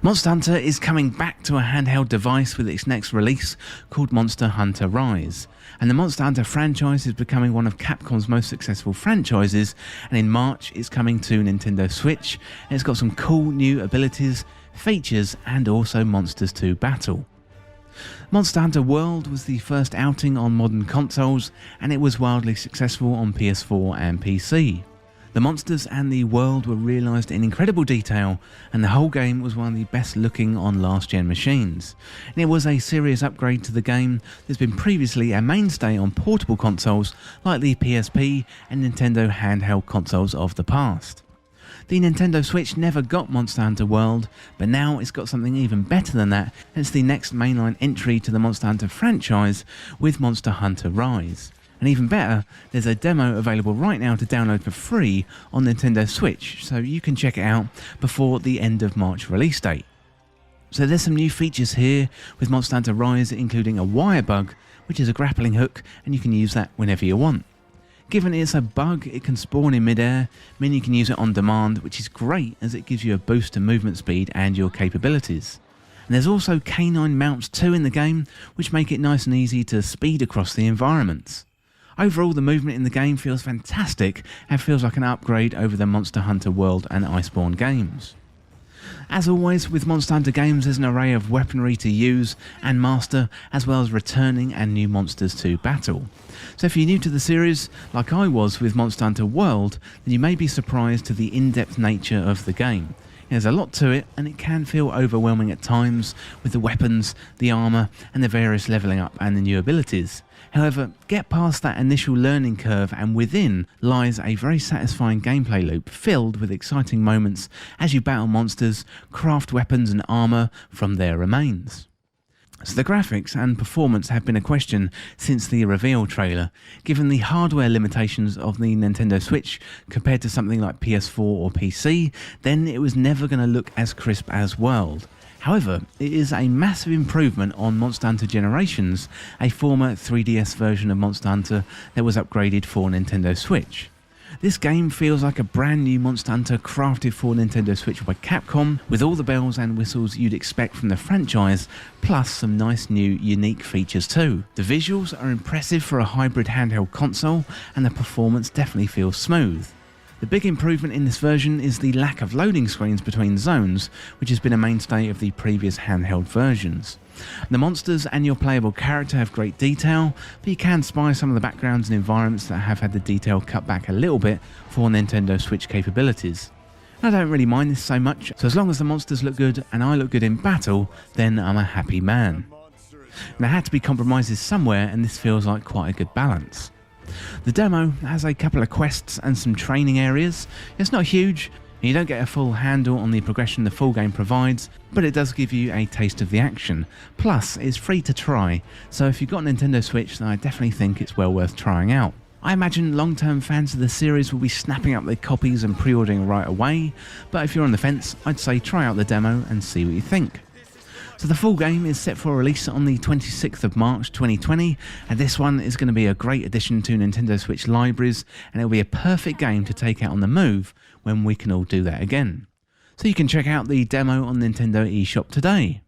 Monster Hunter is coming back to a handheld device with its next release called Monster Hunter Rise. And the Monster Hunter franchise is becoming one of Capcom's most successful franchises, and in March it's coming to Nintendo Switch, and it's got some cool new abilities, features, and also monsters to battle. Monster Hunter World was the first outing on modern consoles, and it was wildly successful on PS4 and PC. The monsters and the world were realised in incredible detail, and the whole game was one of the best looking on last gen machines. And it was a serious upgrade to the game that's been previously a mainstay on portable consoles like the PSP and Nintendo handheld consoles of the past. The Nintendo Switch never got Monster Hunter World, but now it's got something even better than that, and it's the next mainline entry to the Monster Hunter franchise with Monster Hunter Rise. And even better, there's a demo available right now to download for free on Nintendo Switch, so you can check it out before the end of March release date. So there's some new features here with Monster Hunter Rise, including a wire bug, which is a grappling hook, and you can use that whenever you want. Given it's a bug, it can spawn in midair, meaning you can use it on demand, which is great as it gives you a boost to movement speed and your capabilities. And there's also canine mounts too in the game, which make it nice and easy to speed across the environments. Overall, the movement in the game feels fantastic and feels like an upgrade over the Monster Hunter World and Iceborne games. As always, with Monster Hunter games, there's an array of weaponry to use and master, as well as returning and new monsters to battle. So if you're new to the series, like I was with Monster Hunter World, then you may be surprised to the in-depth nature of the game. There's a lot to it, and it can feel overwhelming at times with the weapons, the armour, and the various levelling up and the new abilities. However, get past that initial learning curve, and within lies a very satisfying gameplay loop filled with exciting moments as you battle monsters, craft weapons and armour from their remains. So the graphics and performance have been a question since the reveal trailer. Given the hardware limitations of the Nintendo Switch compared to something like PS4 or PC, then it was never going to look as crisp as World. However, it is a massive improvement on Monster Hunter Generations, a former 3DS version of Monster Hunter that was upgraded for Nintendo Switch. This game feels like a brand new Monster Hunter crafted for Nintendo Switch by Capcom, with all the bells and whistles you'd expect from the franchise, plus some nice new unique features too. The visuals are impressive for a hybrid handheld console, and the performance definitely feels smooth. The big improvement in this version is the lack of loading screens between zones, which has been a mainstay of the previous handheld versions. The monsters and your playable character have great detail, but you can spy some of the backgrounds and environments that have had the detail cut back a little bit for Nintendo Switch capabilities. I don't really mind this so much, so as long as the monsters look good and I look good in battle, then I'm a happy man. And there had to be compromises somewhere, and this feels like quite a good balance. The demo has a couple of quests and some training areas. It's not huge, and you don't get a full handle on the progression the full game provides, but it does give you a taste of the action. Plus, it's free to try, so if you've got a Nintendo Switch, then I definitely think it's well worth trying out. I imagine long-term fans of the series will be snapping up their copies and pre-ordering right away, but if you're on the fence, I'd say try out the demo and see what you think. So the full game is set for release on the 26th of March 2020, and this one is going to be a great addition to Nintendo Switch libraries, and it'll be a perfect game to take out on the move when we can all do that again. So you can check out the demo on Nintendo eShop today.